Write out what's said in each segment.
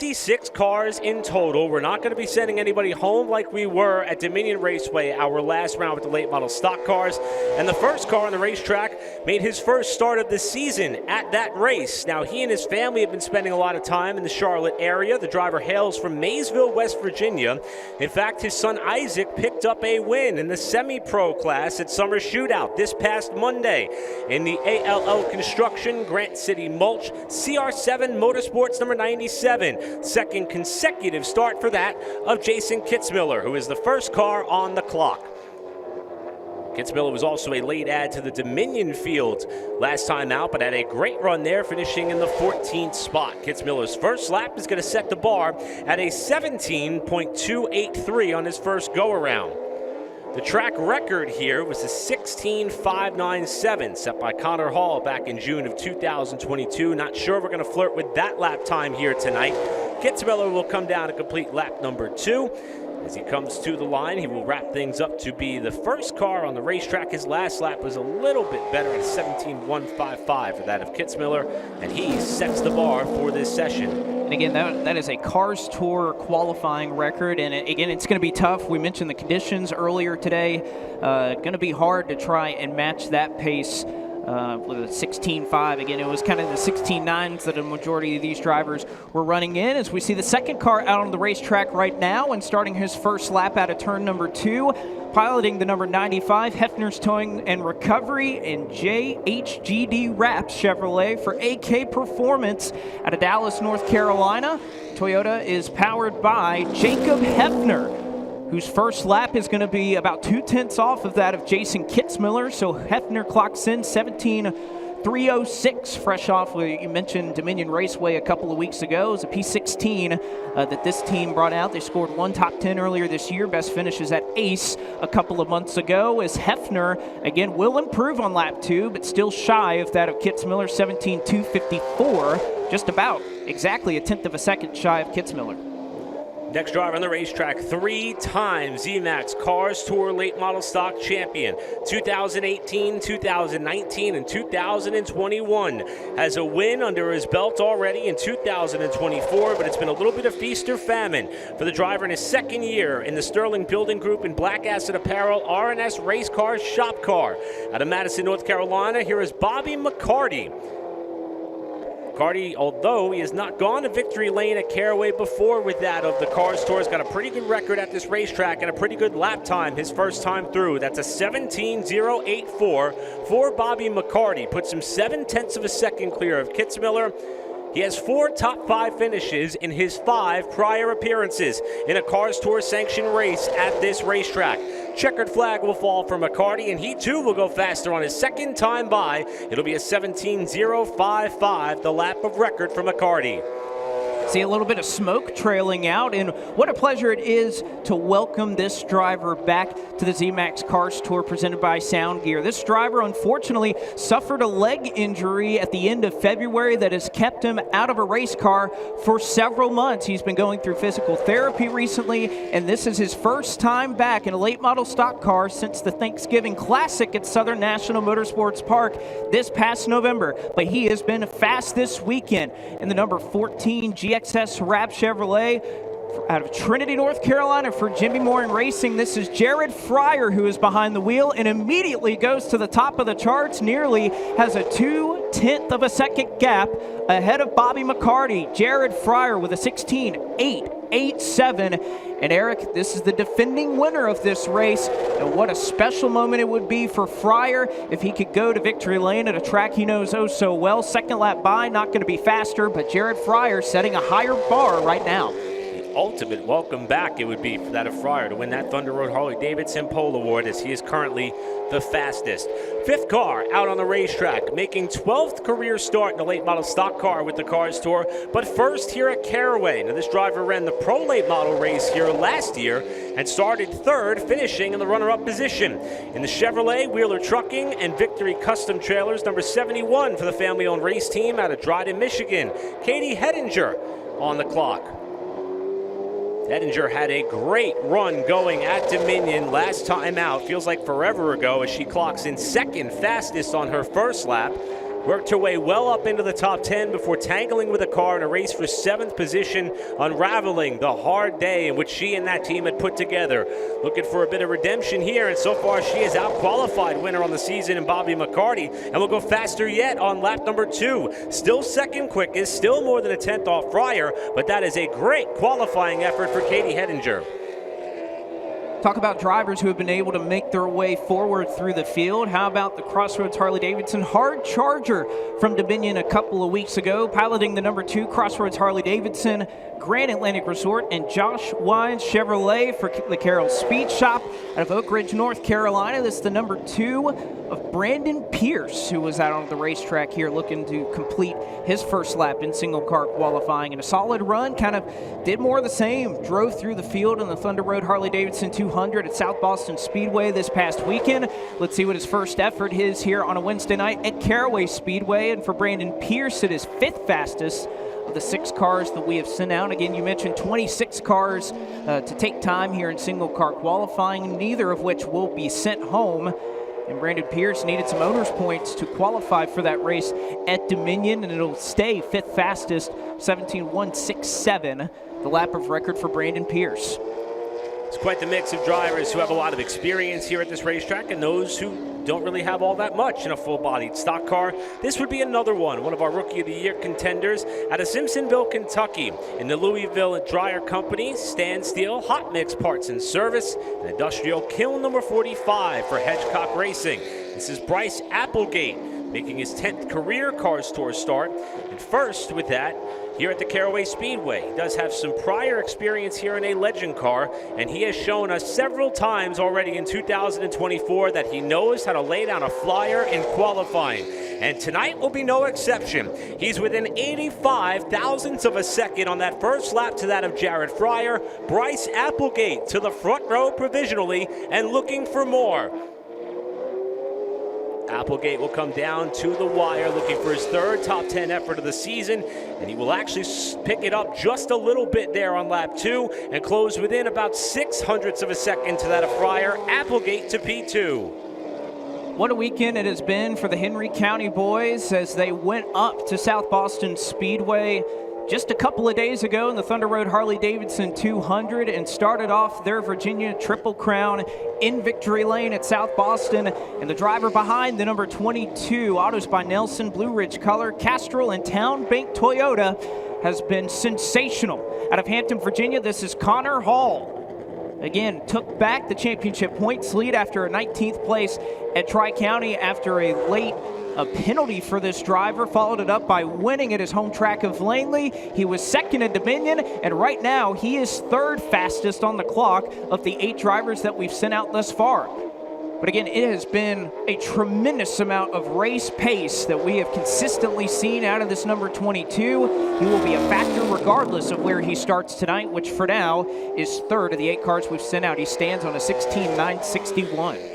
56 cars in total. We're not going to be sending anybody home like we were at Dominion Raceway, our last round with the late model stock cars. And the first car on the racetrack made his first start of the season at that race. Now, he and his family have been spending a lot of time in the Charlotte area. The driver hails from Maysville, West Virginia. In fact, his son Isaac picked up a win in the semi-pro class at Summer Shootout this past Monday in the ALL Construction Grant City Mulch CR7 Motorsports number 97. Second consecutive start for that of Jason Kitzmiller, who is the first car on the clock. Kitzmiller was also a late add to the Dominion field last time out, but had a great run there, finishing in the 14th spot. Kitzmiller's first lap is going to set the bar at a 17.283 on his first go-around. The track record here was a 16.597 set by Connor Hall back in June of 2022. Not sure we're going to flirt with that lap time here tonight. Kitzmiller will come down to complete lap number 2. As he comes to the line, he will wrap things up to be the first car on the racetrack. His last lap was a little bit better at 17.155 for that of Kitzmiller, and he sets the bar for this session. And again, that is a Cars Tour qualifying record, and again, it's going to be tough. We mentioned the conditions earlier today. Going to be hard to try and match that pace. With a 16.5. Again, it was kind of the 16.9s that a majority of these drivers were running in. As we see the second car out on the racetrack right now and starting his first lap out of turn number 2, piloting the number 95 Hefner's Towing and Recovery and JHGD Wraps Chevrolet for AK Performance out of Dallas, North Carolina. Toyota is powered by Jacob Hefner, whose first lap is going to be about 2/10 off of that of Jason Kitzmiller. So Hefner clocks in 17.306, fresh off what you mentioned Dominion Raceway a couple of weeks ago. It was a P16 that this team brought out. They scored one top 10 earlier this year. Best finishes at Ace a couple of months ago. As Hefner, again, will improve on lap 2, but still shy of that of Kitzmiller, 17.254. Just about exactly 1/10 of a second shy of Kitzmiller. Next driver on the racetrack, 3-time ZMAX Cars Tour Late Model Stock Champion, 2018, 2019, and 2021. Has a win under his belt already in 2024, but it's been a little bit of feast or famine for the driver in his second year in the Sterling Building Group in Black Acid Apparel R&S Race Cars Shop Car. Out of Madison, North Carolina, here is Bobby McCarty. McCarty, although he has not gone to victory lane at Caraway before with that of the Cars Tour, has got a pretty good record at this racetrack and a pretty good lap time his first time through. That's a 17.084 for Bobby McCarty. Puts him 0.7 of a second clear of Kitzmiller. He has 4 top 5 finishes in his 5 prior appearances in a Cars Tour sanctioned race at this racetrack. Checkered flag will fall for McCarty, and he too will go faster on his second time by. It'll be a 17.055, the lap of record for McCarty. See a little bit of smoke trailing out, and what a pleasure it is to welcome this driver back to the ZMAX Cars Tour presented by Sound Gear. This driver unfortunately suffered a leg injury at the end of February that has kept him out of a race car for several months. He's been going through physical therapy recently, and this is his first time back in a late model stock car since the Thanksgiving Classic at Southern National Motorsports Park this past November. But he has been fast this weekend in the number 14 GXS Wrap Chevrolet out of Trinity, North Carolina for Jimmy Moore Racing. This is Jared Fryar who is behind the wheel and immediately goes to the top of the charts, nearly has a 2/10 of a second gap ahead of Bobby McCarty. Jared Fryar with a 16.887. And Eric, this is the defending winner of this race, and what a special moment it would be for Fryar if he could go to victory lane at a track he knows oh so well. Second lap by, not going to be faster, but Jared Fryar setting a higher bar right now. Ultimate welcome back it would be for that of Fryar to win that Thunder Road Harley-Davidson Pole Award, as he is currently the fastest. 5th car out on the racetrack, making 12th career start in a late model stock car with the Cars Tour, but first here at Caraway. Now, this driver ran the Pro Late Model race here last year and started 3rd, finishing in the runner-up position. In the Chevrolet, Wheeler Trucking, and Victory Custom Trailers, number 71 for the family-owned race team out of Dryden, Michigan. Katie Hedinger on the clock. Hedinger had a great run going at Dominion last time out. Feels like forever ago, as she clocks in 2nd fastest on her first lap worked her way well up into the top 10 before tangling with a car in a race for 7th position, unraveling the hard day in which she and that team had put together. Looking for a bit of redemption here, and so far she has out-qualified winner on the season in Bobby McCarty, and will go faster yet on lap number 2. Still second quickest, still more than a 10th off Fryar, but that is a great qualifying effort for Katie Hettinger. Talk about drivers who have been able to make their way forward through the field. How about the Crossroads Harley-Davidson hard charger from Dominion a couple of weeks ago, piloting the number 2 Crossroads Harley-Davidson, Grand Atlantic Resort, and Josh Wines Chevrolet for the Carroll Speed Shop out of Oak Ridge, North Carolina. This is the number 2 of Brandon Pierce, who was out on the racetrack here looking to complete his first lap in single car qualifying. And a solid run, kind of did more of the same. Drove through the field in the Thunder Road Harley-Davidson 200 at South Boston Speedway this past weekend. Let's see what his first effort is here on a Wednesday night at Caraway Speedway. And for Brandon Pierce, it is 5th fastest of the 6 cars that we have sent out. Again, you mentioned 26 cars to take time here in single car qualifying, neither of which will be sent home. And Brandon Pierce needed some owner's points to qualify for that race at Dominion, and it'll stay 5th fastest, 17.167, the lap of record for Brandon Pierce. It's quite the mix of drivers who have a lot of experience here at this racetrack and those who don't really have all that much in a full-bodied stock car. This would be another one of our Rookie of the Year contenders out of Simpsonville, Kentucky, in the Louisville Dryer Company, Standstill, Hot Mix Parts and Service, and Industrial Kiln number 45 for Hedgecock Racing. This is Bryce Applegate, making his 10th career Cars Tour start, and first with that here at the Caraway Speedway. He does have some prior experience here in a legend car, and he has shown us several times already in 2024 that he knows how to lay down a flyer in qualifying. And tonight will be no exception. He's within 85 thousandths of a second on that first lap to that of Jared Fryar. Bryce Applegate to the front row provisionally and looking for more. Applegate will come down to the wire looking for his 3rd top 10 effort of the season, and he will actually pick it up just a little bit there on lap 2 and close within about 0.06 of a second to that of Fryar. Applegate to P2. What a weekend it has been for the Henry County boys as they went up to South Boston Speedway just a couple of days ago in the Thunder Road Harley-Davidson 200 and started off their Virginia Triple Crown in Victory Lane at South Boston. And the driver behind, the number 22, Autos by Nelson, Blue Ridge Color, Castrol, and Town Bank Toyota, has been sensational. Out of Hampton, Virginia, this is Connor Hall. Again, took back the championship points lead after a 19th place at Tri-County after a penalty for this driver, followed it up by winning at his home track of Langley. He was 2nd at Dominion, and right now he is 3rd fastest on the clock of the 8 drivers that we've sent out thus far. But again, it has been a tremendous amount of race pace that we have consistently seen out of this number 22. He will be a factor regardless of where he starts tonight, which for now is 3rd of the 8 cars we've sent out. He stands on a 16.961.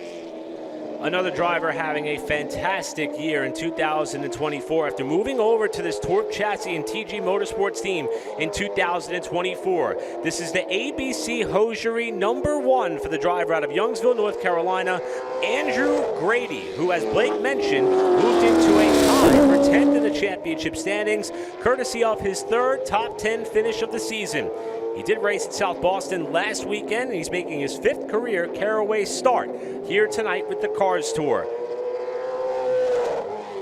Another driver having a fantastic year in 2024 after moving over to this Torque Chassis and TG Motorsports team in 2024. This is the ABC Hosiery number 1 for the driver out of Youngsville, North Carolina, Andrew Grady, who, as Blake mentioned, moved into a tie for 10th in the championship standings, courtesy of his 3rd top 10 finish of the season. He did race at South Boston last weekend, and he's making his 5th career Caraway start here tonight with the Cars Tour.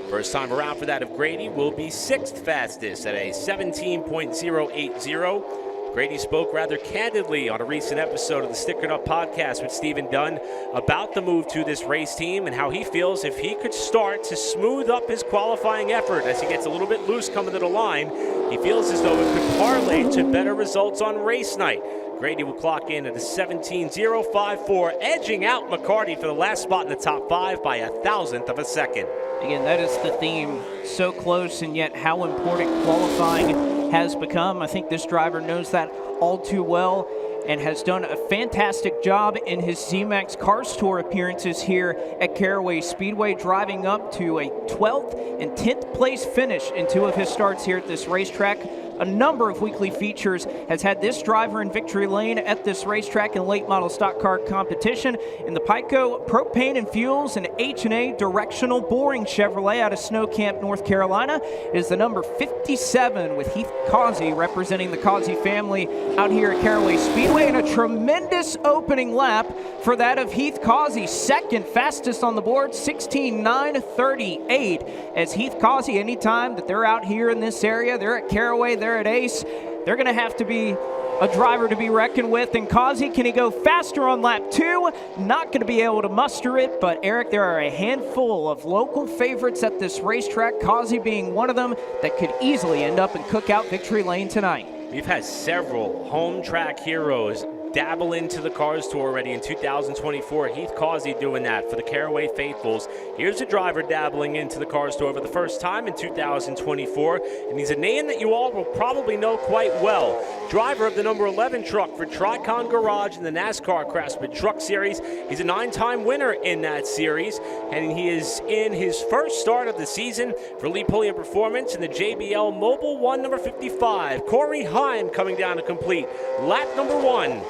First time around for that of Grady will be 6th fastest at a 17.080. Grady spoke rather candidly on a recent episode of the Stickered Up podcast with Stephen Dunn about the move to this race team and how he feels if he could start to smooth up his qualifying effort as he gets a little bit loose coming to the line, he feels as though it could parlay to better results on race night. Grady will clock in at a 17.054, edging out McCarty for the last spot in the top 5 by 1,000th of a second. Again, that is the theme. So close, and yet how important qualifying has become. I think this driver knows that all too well and has done a fantastic job in his ZMAX Cars Tour appearances here at Caraway Speedway, driving up to a 12th and 10th place finish in 2 of his starts here at this racetrack. a number of weekly features, has had this driver in victory lane at this racetrack in late model stock car competition. In the Pico Propane and Fuels and H&A Directional Boring Chevrolet out of Snow Camp, North Carolina, is the number 57 with Heath Causey representing the Causey family out here at Caraway Speedway, and a tremendous opening lap for that of Heath Causey, second fastest on the board, 16:9:38. As Heath Causey, anytime that they're out here in this area, they're at Caraway, they're at Ace, they're going to have to be a driver to be reckoned with. And Causey, can he go faster on lap 2? Not going to be able to muster it, but Eric, there are a handful of local favorites at this racetrack, Causey being one of them, that could easily end up in Cookout victory lane tonight. We've had several home track heroes dabble into the Cars Tour already in 2024. Heath Causey doing that for the Caraway Faithfuls. Here's a driver dabbling into the Cars Tour for the first time in 2024, and he's a name that you all will probably know quite well. Driver of the number 11 truck for Tricon Garage in the NASCAR Craftsman Truck Series. He's a 9-time winner in that series, and he is in his first start of the season for Lee Pulliam Performance in the JBL Mobile 1 number 55. Corey Heim coming down to complete lap number 1.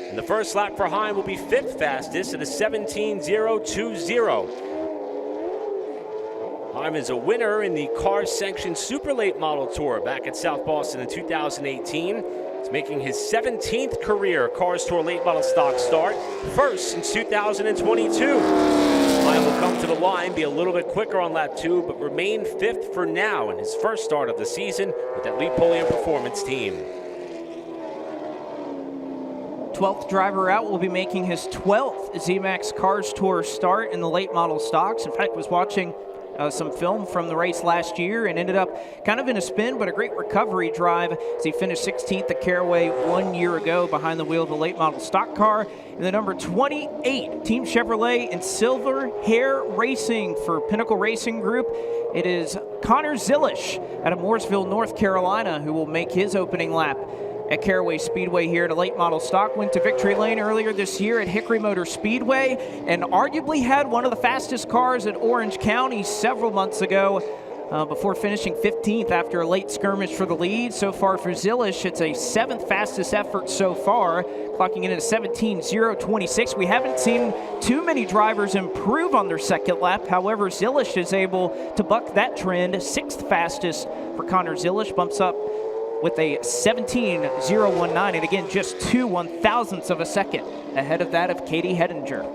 And the first lap for Heim will be 5th fastest at a 17:020. Heim is a winner in the Cars Sanctioned Super Late Model Tour back at South Boston in 2018. He's making his 17th career Cars Tour Late Model Stock start, first since 2022. Heim will come to the line, be a little bit quicker on lap 2, but remain 5th for now in his first start of the season with that Lee Pulliam Performance team. 12th driver out will be making his 12th ZMAX Cars Tour start in the late model stocks. In fact, was watching some film from the race last year and ended up kind of in a spin, but a great recovery drive as he finished 16th at Caraway 1 year ago behind the wheel of the late model stock car. In the number 28 Team Chevrolet in Silver Hair Racing for Pinnacle Racing Group, it is Connor Zilish out of Mooresville, North Carolina, who will make his opening lap at Caraway Speedway here at a late model stock. Went to victory lane earlier this year at Hickory Motor Speedway and arguably had one of the fastest cars at Orange County several months ago before finishing 15th after a late skirmish for the lead. So far for Zilish, it's a 7th fastest effort so far, clocking in at a 17:026. We haven't seen too many drivers improve on their second lap. However, Zilish is able to buck that trend. 6th fastest for Connor Zilish, bumps up with a 17:019, and again, just 2 1/1000ths of a second ahead of that of Katie Hedinger.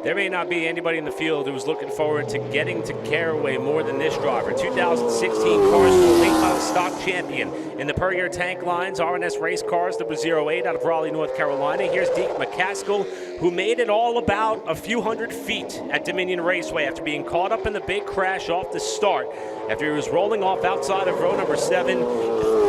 There may not be anybody in the field who's looking forward to getting to Caraway more than this driver. 2016 Cars Tour Late Model Stock Champion in the Fryar Tank Lines RNS Race Cars, number 08 out of Raleigh, North Carolina. Here's Deke McCaskill, who made it all about a few hundred feet at Dominion Raceway after being caught up in the big crash off the start after he was rolling off outside of row number 7,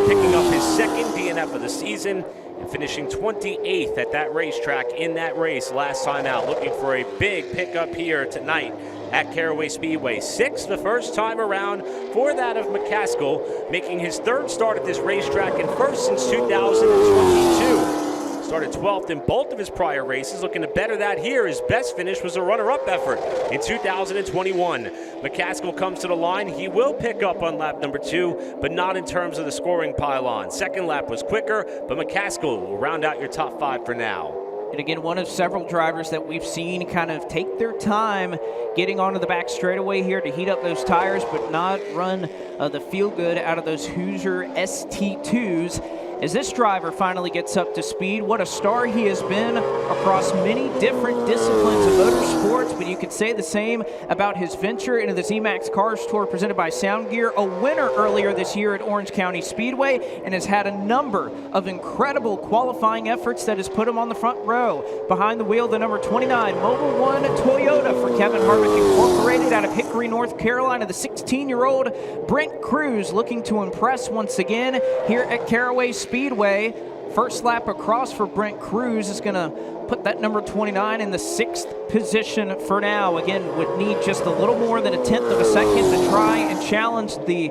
picking up his second DNF of the season and finishing 28th at that racetrack in that race last time out. Looking for a big pickup here tonight at Caraway Speedway. 6th the first time around for that of McCaskill, making his 3rd start at this racetrack and 1st since 2022. Started 12th in both of his prior races, looking to better that here. His best finish was a runner-up effort in 2021. McCaskill comes to the line. He will pick up on lap number 2, but not in terms of the scoring pylon. Second lap was quicker, but McCaskill will round out your top 5 for now. And again, one of several drivers that we've seen kind of take their time getting onto the back straightaway here to heat up those tires, but not run the feel-good out of those Hoosier ST2s. As this driver finally gets up to speed, what a star he has been across many different disciplines of motorsports, but you could say the same about his venture into the ZMAX Cars Tour presented by Sound Gear, a winner earlier this year at Orange County Speedway, and has had a number of incredible qualifying efforts that has put him on the front row. Behind the wheel, the number 29 Mobile 1 Toyota for Kevin Harvick Incorporated out of Hickory, North Carolina, the 16-year-old Brent Cruz looking to impress once again here at Caraway Speedway. First lap across for Brent Cruz is going to put that number 29 in the 6th position for now. Again, would need just a little more than a 10th of a second to try and challenge the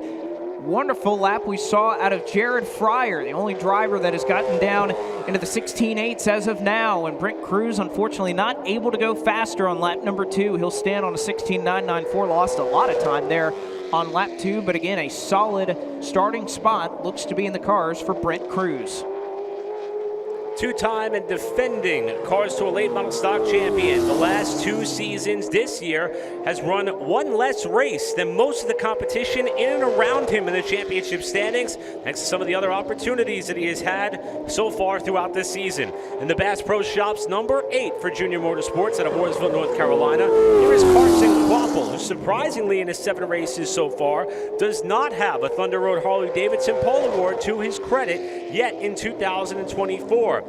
wonderful lap we saw out of Jared Fryar, the only driver that has gotten down into the 16.8s as of now. And Brent Cruz, unfortunately, not able to go faster on lap number 2. He'll stand on a 16.994. Lost a lot of time there on lap 2, but again, a solid starting spot looks to be in the cars for Brent Cruz. Two-time and defending Cars to a Late Model Stock champion. The last 2 seasons this year has run one less race than most of the competition in and around him in the championship standings, thanks to some of the other opportunities that he has had so far throughout this season. In the Bass Pro Shops, number 8 for Junior Motorsports out of Mooresville, North Carolina. Here is Carson Quapple, who surprisingly in his 7 races so far does not have a Thunder Road Harley-Davidson Pole Award to his credit yet in 2024.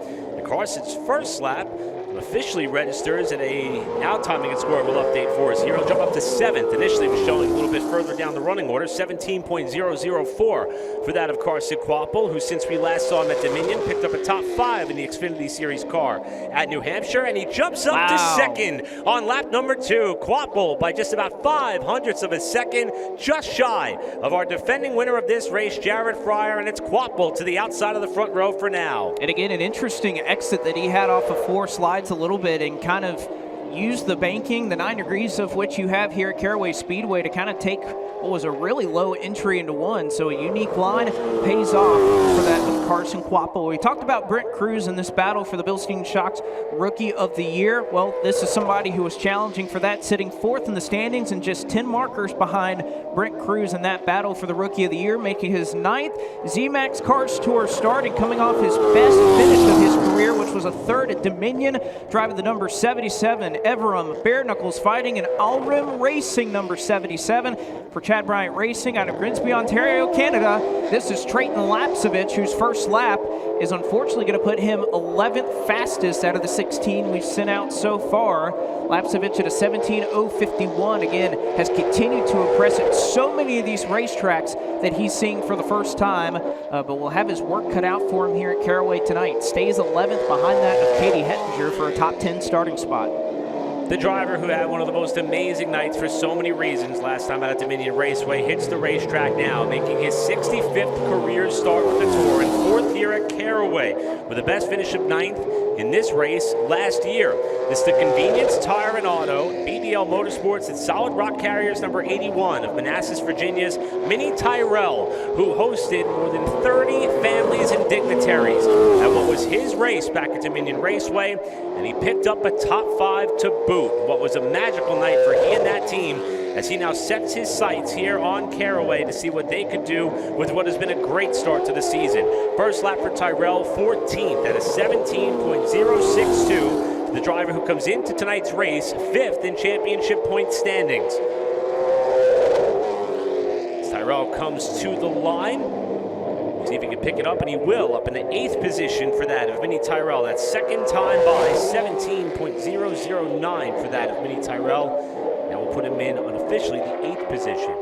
Carson's first lap officially registers at a out-timing and scoreable update for us here. He'll jump up to 7th. Initially was showing a little bit further down the running order, 17.004 for that of Carson Quapple, who since we last saw him at Dominion picked up a top 5 in the Xfinity Series car at New Hampshire, and he jumps up to 2nd on lap number 2. Quapple by just about 0.05 of a second, just shy of our defending winner of this race, Jared Fryar, and it's Quapple to the outside of the front row for now. And again, an interesting exit that he had off of 4 slides a little bit and kind of use the banking, the 9 degrees of which you have here at Caraway Speedway, to kind of take what was a really low entry into 1. So a unique line pays off for that of Carson Quapple. We talked about Brent Cruz in this battle for the Bilstein Shocks Rookie of the Year. Well, this is somebody who was challenging for that, sitting 4th in the standings and just 10 markers behind Brent Cruz in that battle for the Rookie of the Year, making his 9th ZMAX Cars Tour start and coming off his best finish of his career, which was a 3rd at Dominion, driving the number 77 Everum Bare Knuckles Fighting, and Allrim Racing number 77 for Chad Bryant Racing out of Grimsby, Ontario, Canada. This is Trayton Lapsevich, whose first lap is unfortunately going to put him 11th fastest out of the 16 we've sent out so far. Lapsevich at a 17.051, again, has continued to impress at so many of these racetracks that he's seeing for the first time, but will have his work cut out for him here at Caraway tonight. Stays 11th behind that of Katie Hettinger for a top 10 starting spot. The driver who had one of the most amazing nights for so many reasons last time out at Dominion Raceway hits the racetrack now, making his 65th career start with the Tour and 4th here at Caraway, with the best finish of 9th in this race last year. This is the Convenience Tire and Auto, BDL Motorsports and Solid Rock Carriers number 81 of Manassas, Virginia's Mini Tyrell, who hosted more than 30 families and dignitaries at what was his race back at Dominion Raceway, and he picked up a top 5 to boot. What was a magical night for he and that team, as he now sets his sights here on Caraway to see what they could do with what has been a great start to the season. First lap for Tyrell, 14th at a 17.062. The driver who comes into tonight's race 5th in championship point standings. As Tyrell comes to the line, see if he can pick it up, and he will, up in the 8th position for that of Mini Tyrell. That's 2nd time by, 17.009 for that of Mini Tyrell. Now we'll put him in unofficially the 8th position.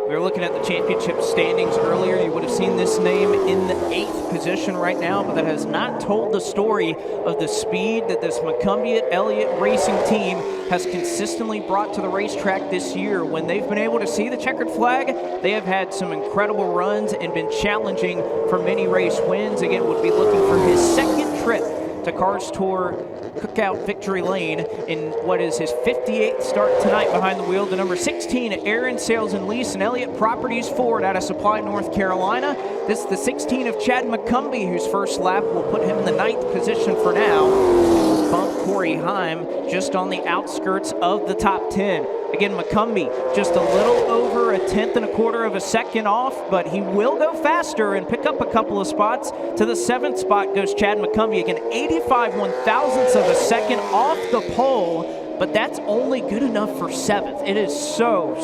We were looking at the championship standings earlier. You would have seen this name in the 8th position right now, but that has not told the story of the speed that this Mckee Elliott Racing team has consistently brought to the racetrack this year. When they've been able to see the checkered flag, they have had some incredible runs and been challenging for many race wins. Again, would be looking for his 2nd trip to Cars Tour Cookout Victory Lane in what is his 58th start tonight behind the wheel. The number 16 Aaron Sales and Lease and Elliott Properties Ford out of Supply, North Carolina. This is the 16 of Chad Mckee, whose first lap will put him in the 9th position for now. Bump Corey Heim just on the outskirts of the top 10. Again, Mckee just a little over a 1/10 of a second off, but he will go faster and pick up a couple of spots. To the 7th spot goes Chad Mckee. Again, 85/1000ths of a second off the pole, but that's only good enough for 7th. It is so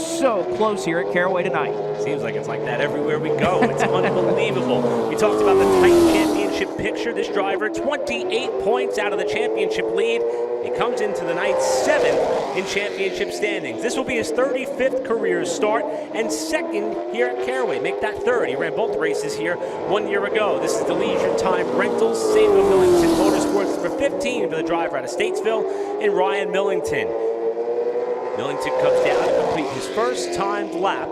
close here at Caraway tonight. Seems like it's like that everywhere we go. It's unbelievable. We talked about the tight championship picture. This driver, 28 points out of the championship lead. He comes into the night 7th in championship standings. This will be his 35th career start and 2nd here at Caraway. Make that 3rd. He ran both races here 1 year ago. This is the Leisure Time Rentals, Samuel Millington Motorsports, number 15 for the driver out of Statesville, and Ryan Millington. Millington comes down to complete his first timed lap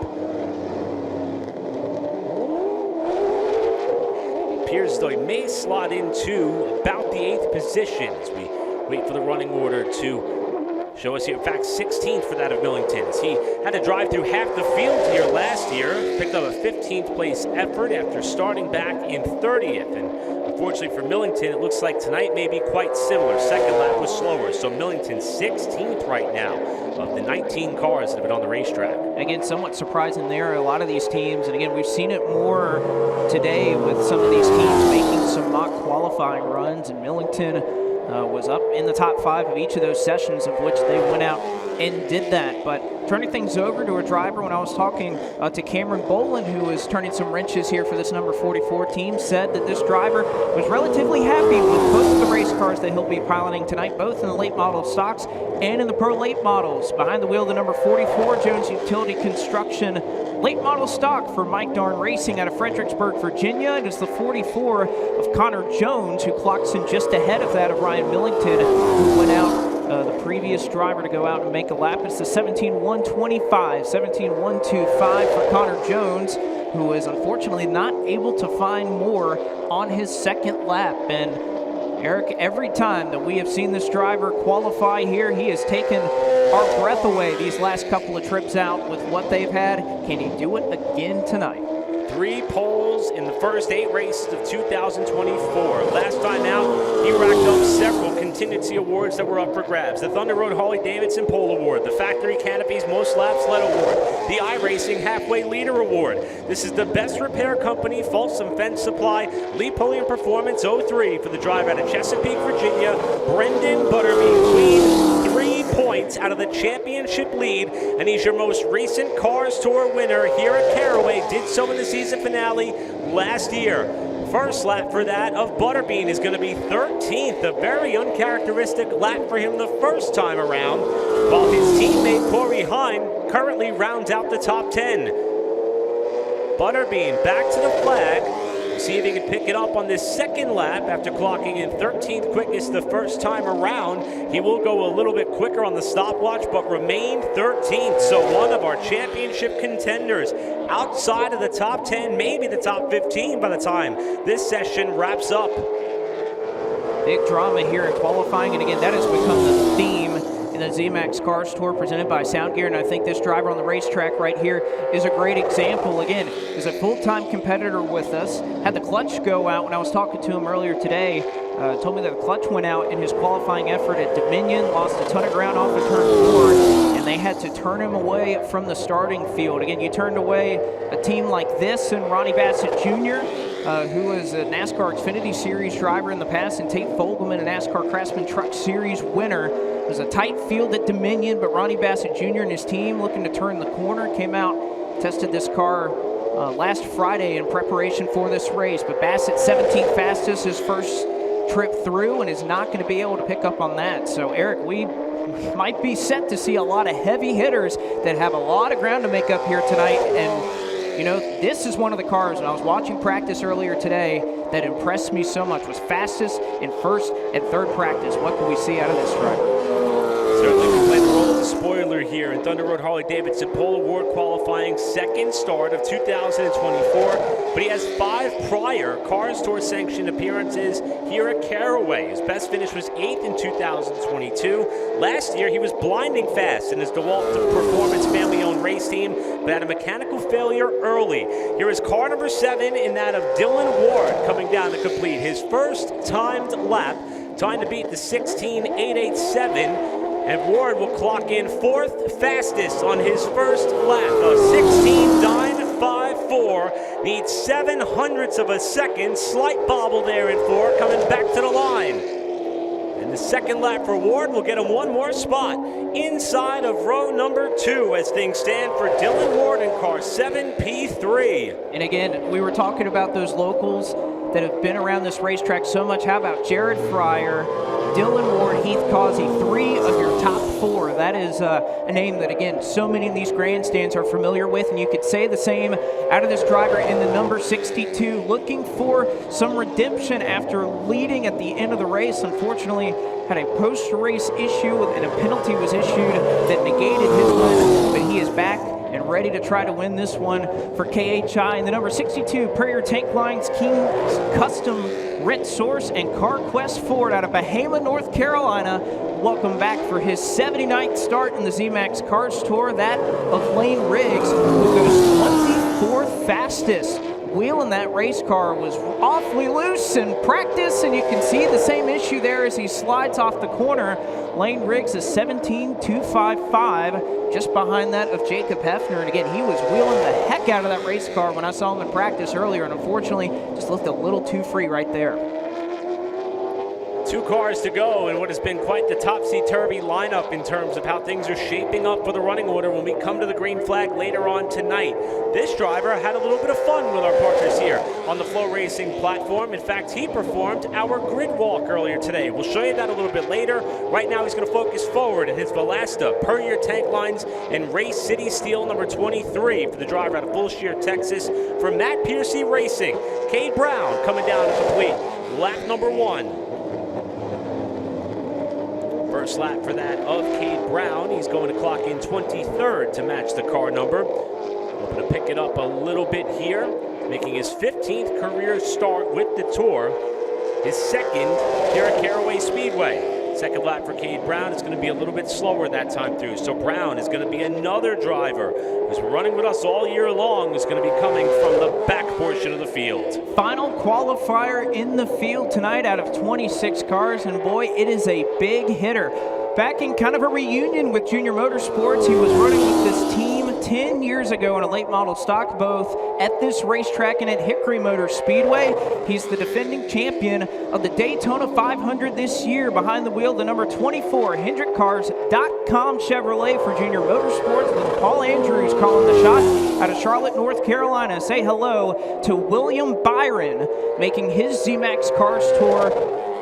appears as though he may slot into about the 8th position as we wait for the running order to show us here. In fact, 16th for that of Millington, as he had to drive through half the field here last year. Picked up a 15th place effort after starting back in 30th. And unfortunately for Millington, it looks like tonight may be quite similar. Second lap was slower, so Millington 16th right now of the 19 cars that have been on the racetrack. Again, somewhat surprising there. A lot of these teams, and again, we've seen it more today with some of these teams making some mock qualifying runs, and Millington was up in the top 5 of each of those sessions, of which they went out and did that. But turning things over to a driver, when I was talking to Cameron Boland, who was turning some wrenches here for this number 44 team, said that this driver was relatively happy with both of the race cars that he'll be piloting tonight, both in the late model stocks and in the pro late models. Behind the wheel, the number 44 Jones Utility Construction late model stock for Mike Darn Racing out of Fredericksburg, Virginia. It is the 44 of Connor Jones, who clocks in just ahead of that of Ryan Millington, who went out the previous driver to go out and make a lap. It's the 17-125, 17-125 for Connor Jones, who is unfortunately not able to find more on his second lap. And Eric, every time that we have seen this driver qualify here, he has taken our breath away these last couple of trips out with what they've had. Can he do it again tonight? 3 poles in the first 8 races of 2024. Last time out, he racked up several contingency awards that were up for grabs. The Thunder Road Harley-Davidson Pole Award, the Factory Canopies Most Laps Led Award, the iRacing Halfway Leader Award. This is the Best Repair Company Folsom Fence Supply Lee Pulliam Performance 03 for the drive out of Chesapeake, Virginia, Brendan Butterby Queen. 3 points out of the championship lead, and he's your most recent Cars Tour winner here at Caraway. Did so in the season finale last year. First lap for that of Butterbean is going to be 13th, a very uncharacteristic lap for him the first time around, while his teammate Corey Hine currently rounds out the top 10. Butterbean back to the flag. See if he can pick it up on this second lap after clocking in 13th quickest the first time around. He will go a little bit quicker on the stopwatch, but remained 13th. So one of our championship contenders outside of the top 10, maybe the top 15 by the time this session wraps up. Big drama here in qualifying, and again, that has become the theme in the ZMAX Cars Tour presented by Sound Gear, and I think this driver on the racetrack right here is a great example. Again, is a full-time competitor with us, had the clutch go out when I was talking to him earlier today. Told me that the clutch went out in his qualifying effort at Dominion, lost a ton of ground off of turn 4, and they had to turn him away from the starting field. Again, you turned away a team like this and Ronnie Bassett Jr., who is a NASCAR Xfinity Series driver in the past, and Tate Fogelman, a NASCAR Craftsman Truck Series winner. It was a tight field at Dominion, but Ronnie Bassett Jr. and his team looking to turn the corner, came out, tested this car last Friday in preparation for this race, but Bassett 17th fastest his first trip through and is not going to be able to pick up on that. So Eric, we might be set to see a lot of heavy hitters that have a lot of ground to make up here tonight. And you know, this is one of the cars, and I was watching practice earlier today, that impressed me so much, was fastest in first and third practice. What can we see out of this driver? Certainly can play the role of the spoiler here in Thunder Road Harley-Davidson Pole Award qualifying second start of 2024, but he has 5 prior Cars Tour sanctioned appearances here at Caraway. His best finish was 8th in 2022. Last year he was blinding fast in his DeWalt Performance family-owned race team, but had a mechanical failure early. Here is car number 7 in that of Dylan Ward coming down to complete his first timed lap, time to beat the 16.887. And Ward will clock in 4th fastest on his first lap, a 16.954. Needs 7/100ths of a second. Slight bobble there in 4, coming back to the line. And the second lap for Ward will get him one more spot inside of row number 2 as things stand for Dylan Ward in car 7P3. And again, we were talking about those locals that have been around this racetrack so much. How about Jared Fryar, Dylan Ward, Heath Causey, 3 of your top 4. That is a name that, again, so many in these grandstands are familiar with, and you could say the same out of this driver in the number 62, looking for some redemption after leading at the end of the race. Unfortunately, had a post-race issue and a penalty was issued that negated his win, but he is back and ready to try to win this one for KHI. And the number 62, Fryar Tank Lines King's Custom Rent Source and CarQuest Ford out of Bahama, North Carolina. Welcome back for his 79th start in the ZMAX Cars Tour, that of Lane Riggs, who goes 24th fastest. Wheel in that race car was awfully loose in practice, and you can see the same issue there as he slides off the corner. Lane Riggs is 17.255, just behind that of Jacob Hefner. And again, he was wheeling the heck out of that race car when I saw him in practice earlier, and unfortunately just looked a little too free right there. 2 cars to go, and what has been quite the topsy-turvy lineup in terms of how things are shaping up for the running order when we come to the green flag later on tonight. This driver had a little bit of fun with our partners here on the FloRacing platform. In fact, he performed our grid walk earlier today. We'll show you that a little bit later. Right now, he's going to focus forward in his Velasta, Fryar Tank Lines, and Race City Steel number 23 for the driver out of Bullshire, Texas. For Matt Piercy Racing, Cade Brown coming down to complete lap number 1. First lap for that of Cade Brown. He's going to clock in 23rd to match the car number. Hoping to pick it up a little bit here, making his 15th career start with the Tour. His second here at Caraway Speedway. Second lap for Cade Brown. It's going to be a little bit slower that time through. So Brown is going to be another driver who's running with us all year long, who's going to be coming from the back portion of the field. Final qualifier in the field tonight out of 26 cars, and boy, it is a big hitter. Back in kind of a reunion with Junior Motorsports, he was running with this team 10 years ago in a late model stock, both at this racetrack and at Hickory Motor Speedway. He's the defending champion of the Daytona 500 this year. Behind the wheel, the number 24 HendrickCars.com Chevrolet for Junior Motorsports, with Paul Andrews calling the shot out of Charlotte, North Carolina. Say hello to William Byron, making his ZMAX Cars Tour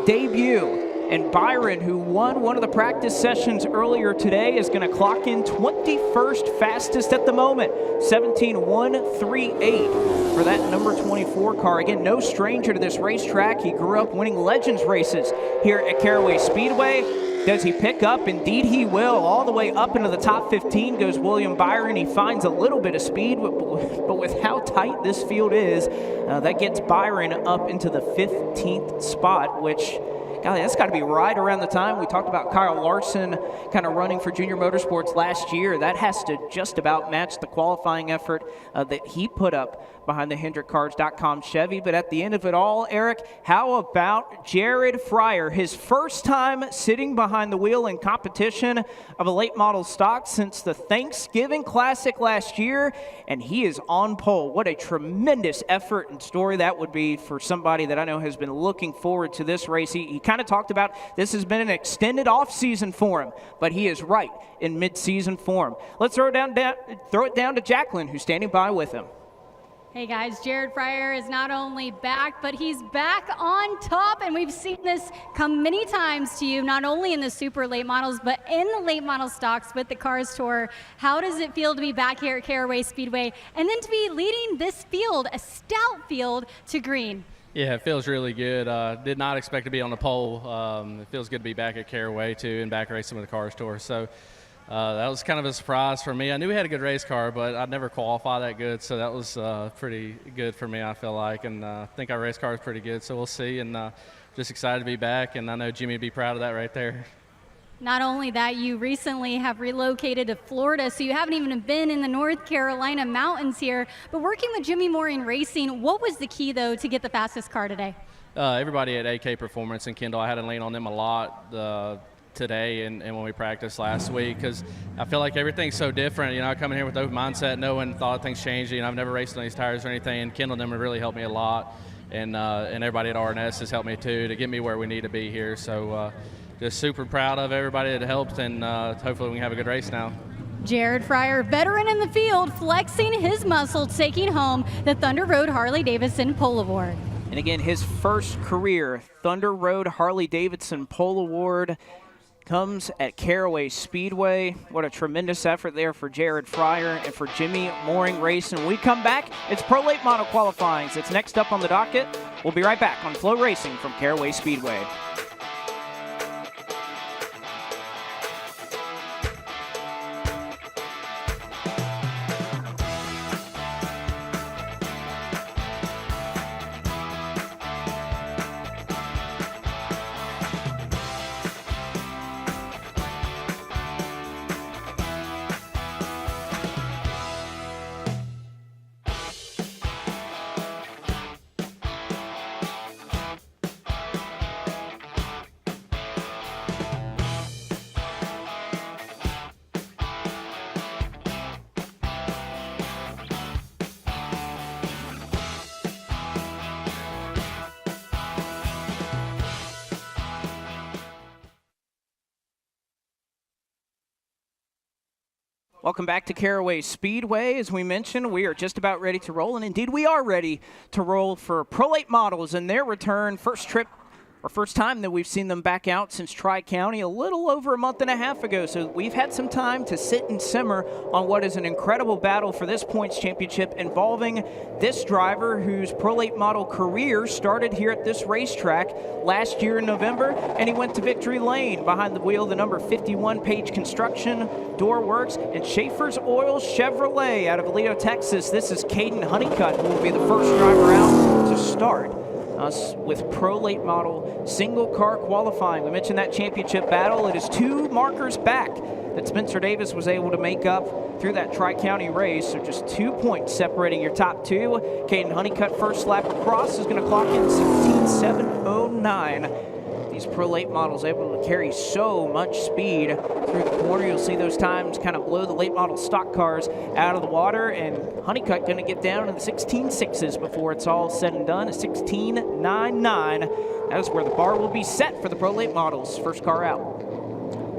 debut. And Byron, who won one of the practice sessions earlier today, is going to clock in 21st fastest at the moment, 17.138 for that number 24 car. Again, no stranger to this racetrack. He grew up winning Legends races here at Caraway Speedway. Does he pick up? Indeed he will. All the way up into the top 15 goes William Byron. He finds a little bit of speed, but with how tight this field is, that gets Byron up into the 15th spot, which, golly, that's got to be right around the time we talked about Kyle Larson kind of running for Junior Motorsports last year. That has to just about match the qualifying effort that he put up behind the HendrickCars.com Chevy. But at the end of it all, Eric, how about Jared Fryar? His first time sitting behind the wheel in competition of a late model stock since the Thanksgiving Classic last year, and he is on pole. What a tremendous effort and story that would be for somebody that I know has been looking forward to this race. He kind of talked about this has been an extended off-season for him, but he is right in mid-season form. Let's throw it down to Jacqueline, who's standing by with him. Hey guys, Jared Fryar is not only back, but he's back on top, and we've seen this come many times to you, not only in the super late models, but in the late model stocks with the Cars Tour. How does it feel to be back here at Caraway Speedway, and then to be leading this field, a stout field, to green? Yeah, it feels really good. Did not expect to be on the pole. It feels good to be back at Caraway, too, and back racing with the Cars Tour. So that was kind of a surprise for me. I knew we had a good race car, but I'd never qualify that good, so that was pretty good for me, I feel like. And I think our race car is pretty good, so we'll see. And just excited to be back, and I know Jimmy would be proud of that right there. Not only that, you recently have relocated to Florida, so you haven't even been in the North Carolina mountains here. But working with Jimmy Mooring Racing, what was the key, though, to get the fastest car today? Everybody at AK Performance and Kendall, I had to lean on them a lot today and when we practiced last week, because I feel like everything's so different. You know, I come in here with open mindset, knowing thought things changed. You know, I've never raced on these tires or anything, and Kendall and them have really helped me a lot. And everybody at RNS has helped me, too, to get me where we need to be here. So just super proud of everybody that helped, and hopefully we can have a good race now. Jared Fryar, veteran in the field, flexing his muscle, taking home the Thunder Road Harley-Davidson Pole Award. And again, his first career Thunder Road Harley-Davidson Pole Award comes at Caraway Speedway. What a tremendous effort there for Jared Fryar and for Jimmy Mooring Racing. When we come back, it's Pro Late Model qualifying. It's next up on the docket. We'll be right back on FloRacing from Caraway Speedway. Welcome back to Caraway Speedway. As we mentioned, we are just about ready to roll, and indeed we are ready to roll for Pro Late Models and their return. First time that we've seen them back out since Tri-County a little over a month and a half ago. So we've had some time to sit and simmer on what is an incredible battle for this points championship involving this driver whose Pro Late Model career started here at this racetrack last year in November, and he went to victory lane behind the wheel of the number 51 Page Construction, Door Works, and Schaefer's Oil Chevrolet out of Aledo, Texas. This is Caden Honeycutt, who will be the first driver out to start us with Pro Late Model single car qualifying. We mentioned that championship battle. It is 2 markers back that Spencer Davis was able to make up through that Tri-County race. So just 2 points separating your top 2. Caden Honeycutt first lap across is going to clock in 16:7:09. These Pro Late Models able to carry so much speed through the corner. You'll see those times kind of blow the late model stock cars out of the water, and Honeycutt going to get down to the 16.6s before it's all said and done. A 16.99. That is where the bar will be set for the Pro Late Models. First car out.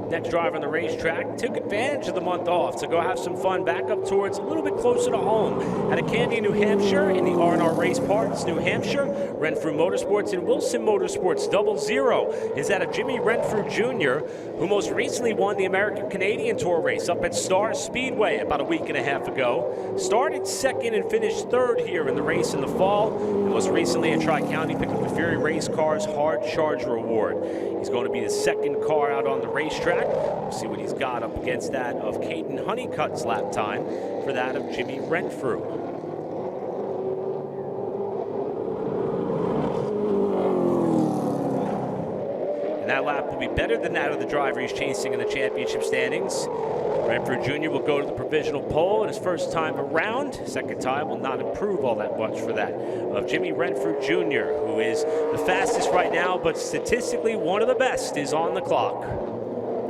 Next driver on the racetrack took advantage of the month off to go have some fun back up towards a little bit closer to home. At a Candy, New Hampshire, in the R&R Race Parks, New Hampshire. Renfrew Motorsports and Wilson Motorsports 00 is that of Jimmy Renfrew Jr., who most recently won the American Canadian Tour race up at Star Speedway about a week and a half ago. Started second and finished third here in the race in the fall. And most recently at Tri-County picked up the Fury Race Cars Hard Charger Award. He's going to be the second car out on the racetrack. We'll see what he's got up against that of Caden Honeycutt's lap time for that of Jimmy Renfrew. And that lap will be better than that of the driver he's chasing in the championship standings. Renfrew Jr. will go to the provisional pole in his first time around. Second time will not improve all that much for that of Jimmy Renfrew Jr., who is the fastest right now, but statistically one of the best, is on the clock.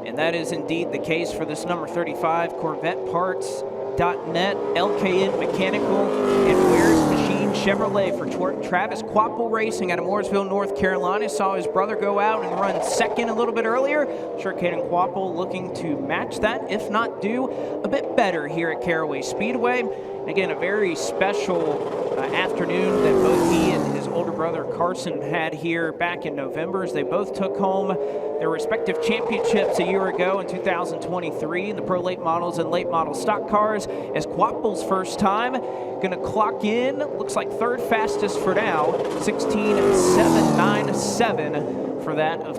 And that is indeed the case for this number 35 Corvette Parts.net, LKN Mechanical, and Ware's Machine Chevrolet for Travis Quapple Racing out of Mooresville, North Carolina. Saw his brother go out and run second a little bit earlier. I'm sure Caden Quapple looking to match that, if not do a bit better here at Caraway Speedway. Again, a very special afternoon that both he and his older brother Carson had here back in November, as they both took home their respective championships a year ago in 2023 in the Pro Late Models and Late Model stock cars, as Quapple's first time going to clock in, looks like third fastest for now, 16.797 for that of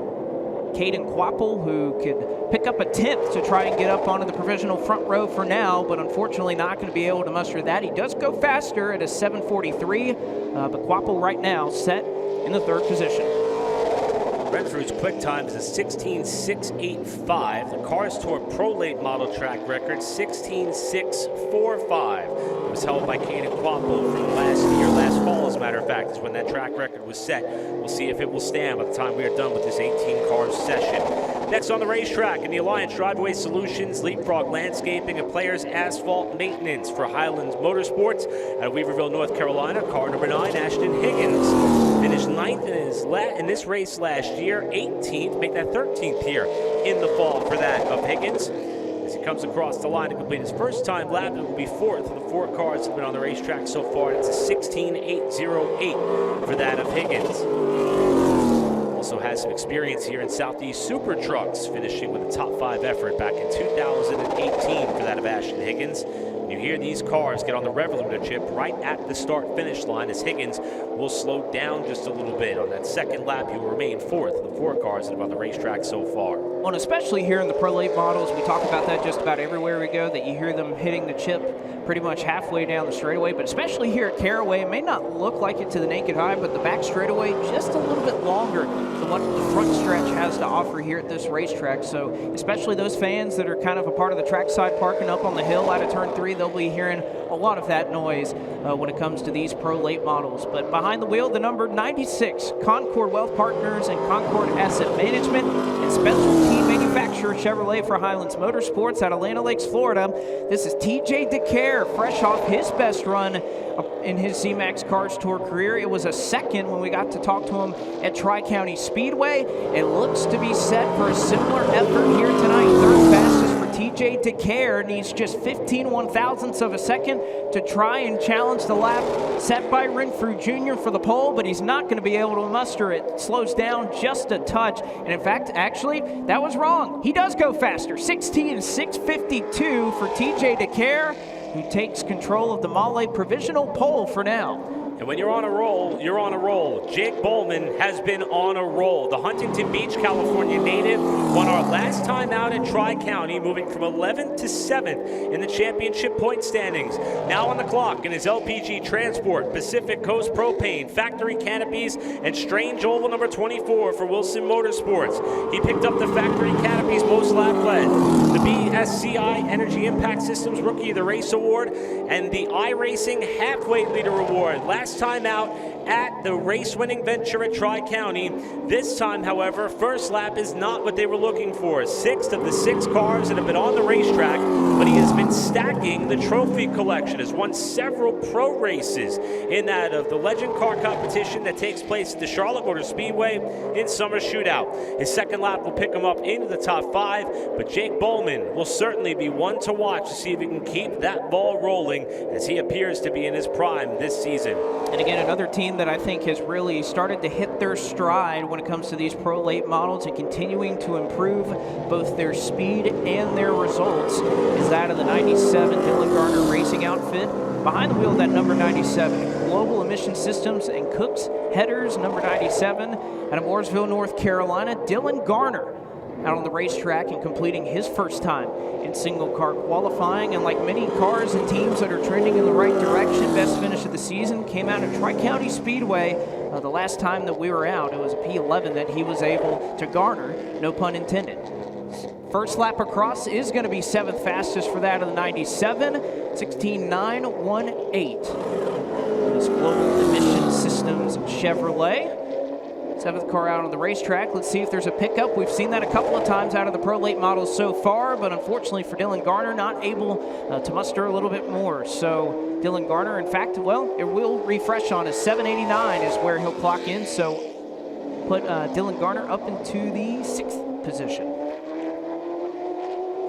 Caden Quapple, who could pick up a 10th to try and get up onto the provisional front row for now, but unfortunately not going to be able to muster that. He does go faster at a 7:43, but Quapple right now set in the third position. Renfrew's quick time is a 16.685. The Cars Tour Pro Late Model track record, 16.645. It was held by Caden Quapple from last year, last fall, as a matter of fact, is when that track record was set. We'll see if it will stand by the time we are done with this 18-car session. Next on the racetrack, in the Alliance Driveway Solutions, Leapfrog Landscaping, and Players Asphalt Maintenance for Highlands Motorsports out of Weaverville, North Carolina. Car number 9, Ashton Higgins, finished 9th in this race last year, 18th, make that 13th here in the fall for that of Higgins. As he comes across the line to complete his first time lap, it will be 4th of the 4 cars that have been on the racetrack so far. It's a 16.808 for that of Higgins. Also has some experience here in Southeast Super Trucks, finishing with a top 5 effort back in 2018 for that of Ashton Higgins. You hear these cars get on the Revolution chip right at the start-finish line, as Higgins will slow down just a little bit. On that second lap, he will remain 4th of the 4 cars that have on the racetrack so far. Well, and especially here in the Pro Late Models, we talk about that just about everywhere we go, that you hear them hitting the chip pretty much halfway down the straightaway, but especially here at Caraway, it may not look like it to the naked eye, but the back straightaway just a little bit longer than what the front stretch has to offer here at this racetrack. So especially those fans that are kind of a part of the trackside parking up on the hill out of turn 3, they'll be hearing a lot of that noise when it comes to these Pro Late Models. But behind the wheel, the number 96, Concord Wealth Partners and Concord Asset Management, and Specialty Manufacturer Chevrolet for Highlands Motorsports out of Atlanta Lakes, Florida. This is TJ DeCare, fresh off his best run in his ZMAX Cars Tour career. It was a second when we got to talk to him at Tri-County Speedway. It looks to be set for a similar effort here tonight. Third fastest for TJ DeCare needs just 15 one-thousandths of a second to try and challenge the lap set by Renfrew Jr. for the pole, but he's not going to be able to muster it. It slows down just a touch, and in fact, actually, that was wrong. He does go faster, 16:652 for TJ DeCare, who takes control of the Mahle provisional pole for now. And when you're on a roll, you're on a roll. Jake Bowman has been on a roll. The Huntington Beach, California native won our last time out at Tri-County, moving from 11th to 7th in the championship point standings. Now on the clock in his LPG Transport, Pacific Coast Propane, Factory Canopies, and Strange Oval number 24 for Wilson Motorsports. He picked up the Factory Canopies most lap led, the BSCI Energy Impact Systems Rookie of the Race Award, and the iRacing Halfway Leader Award. Last time out at the race-winning venture at Tri-County. This time, however, first lap is not what they were looking for. 6th of the 6 cars that have been on the racetrack, but he has been stacking the trophy collection, has won several pro races in that of the Legend Car competition that takes place at the Charlotte Motor Speedway in Summer Shootout. His second lap will pick him up into the top 5, but Jake Bowman will certainly be one to watch to see if he can keep that ball rolling as he appears to be in his prime this season. And again, another team that I think has really started to hit their stride when it comes to these pro late models and continuing to improve both their speed and their results is that of the 97 Dylan Garner Racing outfit. Behind the wheel of that number 97, Global Emission Systems and Cooks Headers number 97 out of Mooresville, North Carolina. Dylan Garner out on the racetrack and completing his first time in single car qualifying, and like many cars and teams that are trending in the right direction, best finish of the season came out at Tri-County Speedway. The last time that we were out, it was a P11 that he was able to garner, no pun intended. First lap across is going to be 7th fastest for that of the 97, 16:918. This Global Emission Systems Chevrolet. 7th car out on the racetrack. Let's see if there's a pickup. We've seen that a couple of times out of the pro late models so far, but unfortunately for Dylan Garner, not able to muster a little bit more. So Dylan Garner, in fact, well, it will refresh on his 789 is where he'll clock in. So put Dylan Garner up into the 6th position.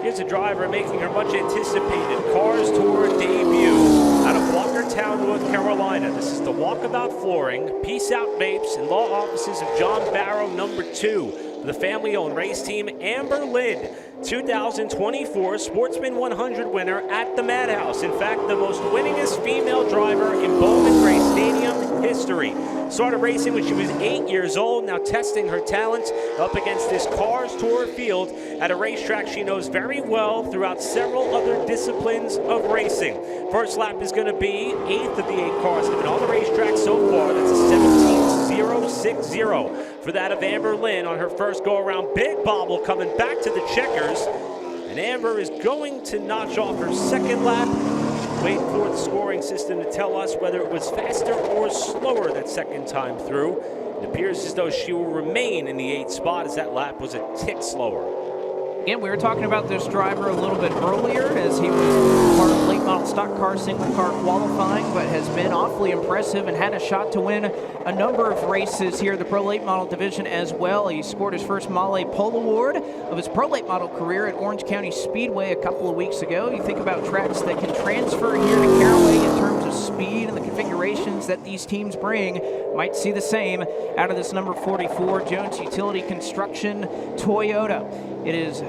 Here's a driver making her much anticipated Cars Tour debut out of Walkertown, North Carolina. This is the Walkabout Flooring, Peace Out Vapes, and law offices of John Barrow, number 2. The family-owned race team, Amber Lind, 2024 Sportsman 100 winner at the Madhouse. In fact, the most winningest female driver in Bowman Gray Stadium history. Started racing when she was 8 years old, now testing her talents up against this Cars Tour field at a racetrack she knows very well throughout several other disciplines of racing. First lap is going to be 8th of the 8 cars that have been on the racetrack so far. That's a 17:060 for that of Amber Lind on her first go-around. Big bobble coming back to the checkers, and Amber is going to notch off her second lap. Waiting for the scoring system to tell us whether it was faster or slower that second time through. It appears as though she will remain in the 8th spot as that lap was a tick slower. Again, we were talking about this driver a little bit earlier as he was part of late model stock car, single car qualifying, but has been awfully impressive and had a shot to win a number of races here in the pro late model division as well. He scored his first Mahle Pole Award of his pro late model career at Orange County Speedway a couple of weeks ago. You think about tracks that can transfer here to Caraway in terms of speed and the configurations that these teams bring. Might see the same out of this number 44 Jones Utility Construction Toyota. It is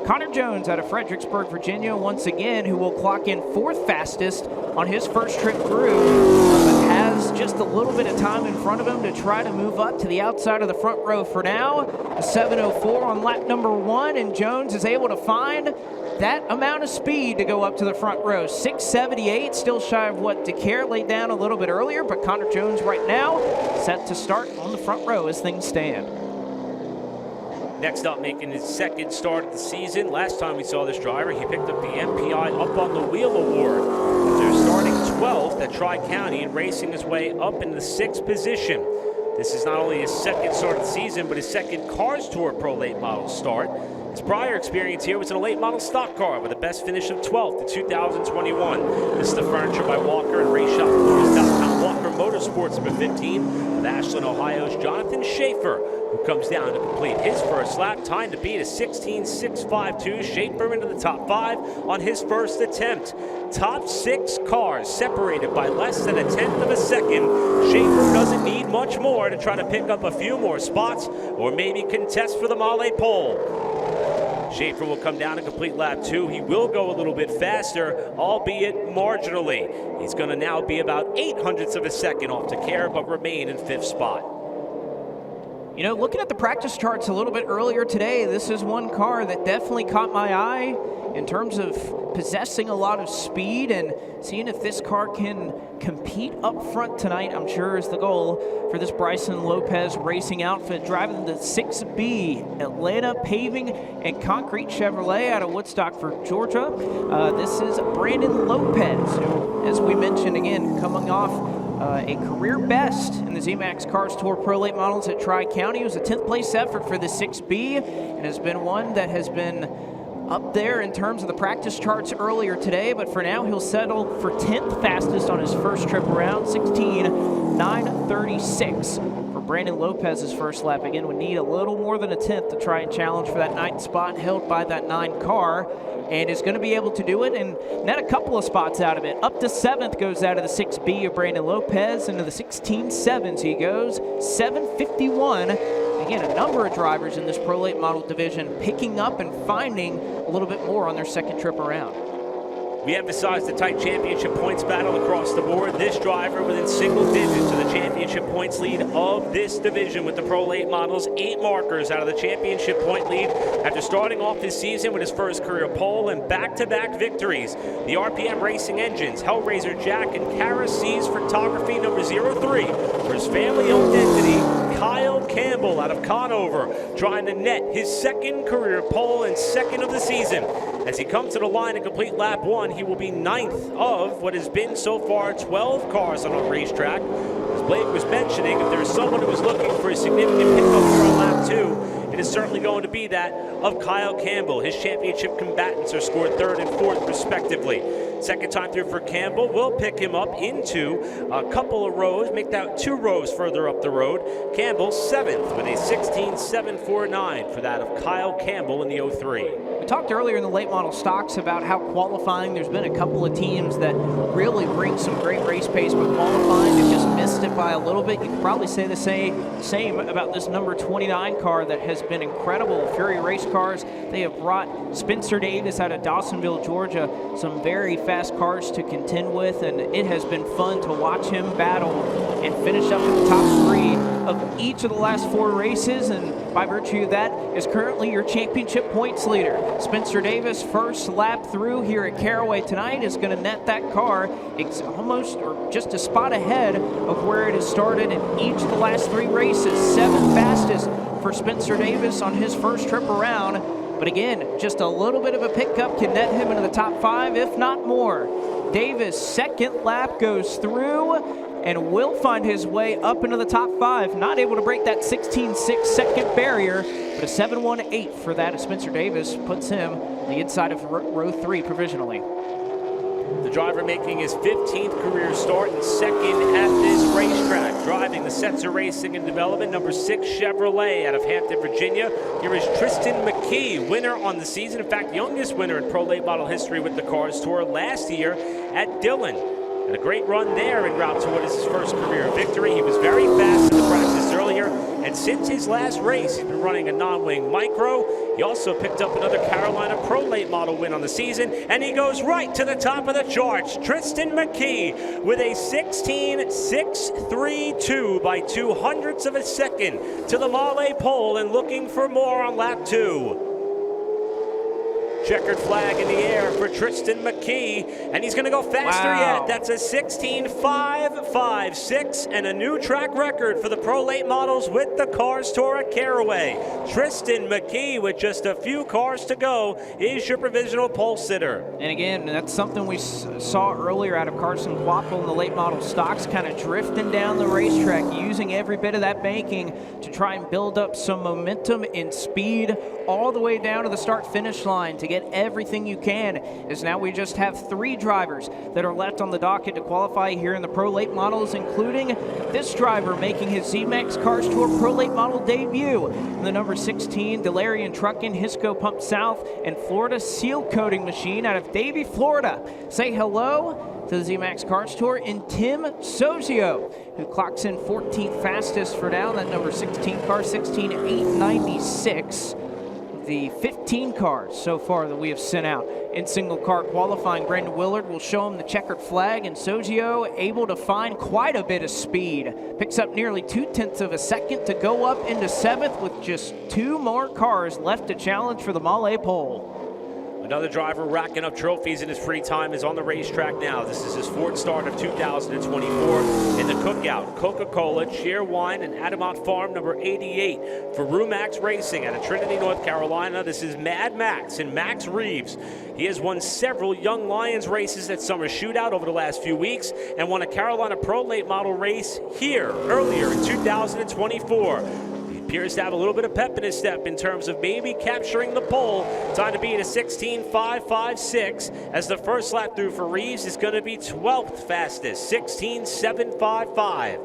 Connor Jones out of Fredericksburg, Virginia, once again, who will clock in 4th fastest on his first trip through, but has just a little bit of time in front of him to try to move up to the outside of the front row for now. A 7:04 on lap number 1, and Jones is able to find that amount of speed to go up to the front row. 6:78, still shy of what DeCare laid down a little bit earlier, but Connor Jones right now set to start on the front row as things stand. Next up, making his second start of the season. Last time we saw this driver, he picked up the MPI Up on the Wheel Award after starting 12th at Tri-County and racing his way up into the 6th position. This is not only his second start of the season, but his second Cars Tour Pro Late Model start. His prior experience here was in a late model stock car with a best finish of 12th in 2021. This is the furniture by Walker and RaceShopFloors.com. Walker Motorsports number 15 of Ashland, Ohio's Jonathan Schaefer, who comes down to complete his first lap. Time to beat a 16.652. Schaefer into the top 5 on his first attempt. Top 6 cars separated by less than 1/10 of a second. Schaefer doesn't need much more to try to pick up a few more spots or maybe contest for the Male pole. Schaefer will come down and complete lap 2. He will go a little bit faster, albeit marginally. He's going to now be about 0.08 of a second off to Care, but remain in 5th spot. You know, looking at the practice charts a little bit earlier today, this is one car that definitely caught my eye in terms of possessing a lot of speed, and seeing if this car can compete up front tonight, I'm sure, is the goal for this Bryson Lopez Racing outfit, driving the 6B Atlanta Paving and Concrete Chevrolet out of Woodstock for Georgia. This is Brandon Lopez, who, as we mentioned again, coming off a career best in the Z-Max Cars Tour Pro Late Models at Tri-County. It was a 10th place effort for the 6B and has been one that has been up there in terms of the practice charts earlier today, but for now he'll settle for 10th fastest on his first trip around, 16.936 for Brandon Lopez's first lap. Again, would need a little more than 1/10 to try and challenge for that 9th spot held by that 9 car, and is going to be able to do it and net a couple of spots out of it. Up to 7th goes out of the 6B of Brandon Lopez, into the 16.7s he goes, 7.51. Again, a number of drivers in this Pro Late Model division picking up and finding a little bit more on their second trip around. We emphasize the tight championship points battle across the board. This driver within single digits to the championship points lead of this division with the Pro Late Models. 8 markers out of the championship point lead after starting off this season with his first career pole and back-to-back victories. The RPM Racing Engines, Hellraiser Jack, and Caraway's Photography number 03 for his family-owned entity, Kyle Campbell out of Conover, trying to net his 2nd career pole and 2nd of the season. As he comes to the line and complete lap 1, he will be 9th of what has been so far 12 cars on a racetrack. As Blake was mentioning, if there's someone who is looking for a significant pickup here on lap 2, it is certainly going to be that of Kyle Campbell. His championship combatants are scored 3rd and 4th respectively. Second time through for Campbell. We'll pick him up into a couple of rows, make that 2 rows further up the road. Campbell 7th with a 16.749 for that of Kyle Campbell in the 03. We talked earlier in the late model stocks about how qualifying, there's been a couple of teams that really bring some great race pace, but qualifying, they've just missed it by a little bit. You could probably say the same about this number 29 car that has been incredible. Fury Race Cars, they have brought Spencer Davis out of Dawsonville, Georgia, some very fast cars to contend with, and it has been fun to watch him battle and finish up in the top 3 of each of the last 4 races, and by virtue of that is currently your championship points leader. Spencer Davis, first lap through here at Caraway tonight, is going to net that car almost or just a spot ahead of where it has started in each of the last 3 races. 7th fastest for Spencer Davis on his first trip around. But again, just a little bit of a pickup can net him into the top 5, if not more. Davis' second lap goes through and will find his way up into the top 5. Not able to break that 16.6 second barrier, but a 7.18 for that of Spencer Davis puts him on the inside of row 3 provisionally. The driver making his 15th career start and 2nd at this racetrack, driving the Setzer Racing and Development number 6 Chevrolet out of Hampton, Virginia. Here is Tristan Mckee, winner on the season. In fact, youngest winner in Pro Late Model history with the Cars Tour last year at Dillon. And a great run there en route to what is his first career victory. He was very fast in the practice earlier, and since his last race, he's been running a non-wing micro. He also picked up another Carolina Pro Late Model win on the season, and he goes right to the top of the charts. Tristan Mckee with a 16.632 by 0.02 of a second to the Male pole, and looking for more on lap 2. Checkered flag in the air for Tristan Mckee, and he's going to go faster yet. That's a 16.556 and a new track record for the Pro Late Models with the Cars Tour at Caraway. Tristan Mckee, with just a few cars to go, is your provisional pole sitter. And again, that's something we saw earlier out of Carson Quapple in the late model stocks, kind of drifting down the racetrack, using every bit of that banking to try and build up some momentum and speed all the way down to the start-finish line to get get everything you can, as now we just have 3 drivers that are left on the docket to qualify here in the Pro Late Models, including this driver making his ZMAX Cars Tour Pro Late Model debut, the number 16 Delarian Truckin Hisco Pump South and Florida Seal Coating Machine out of Davie, Florida. Say hello to the ZMAX Cars Tour in Tim Sozio, who clocks in 14th fastest for now. That number 16 car, 16.896. The 15 cars so far that we have sent out in single car qualifying. Brandon Willard will show him the checkered flag, and Sozio able to find quite a bit of speed. Picks up nearly 0.2 of a second to go up into 7th with just 2 more cars left to challenge for the Male pole. Another driver racking up trophies in his free time is on the racetrack now. This is his 4th start of 2024 in the Cookout. Coca-Cola, Cheerwine, and Adamant Farm number 88 for Rumax Racing out of Trinity, North Carolina. This is Mad Max and Max Reeves. He has won several Young Lions races at Summer Shootout over the last few weeks and won a Carolina Pro Late Model race here earlier in 2024. Appears to have a little bit of pep in his step in terms of maybe capturing the pole. Time to be at a 16.556 as the first lap through for Reeves is going to be 12th fastest, 16.755.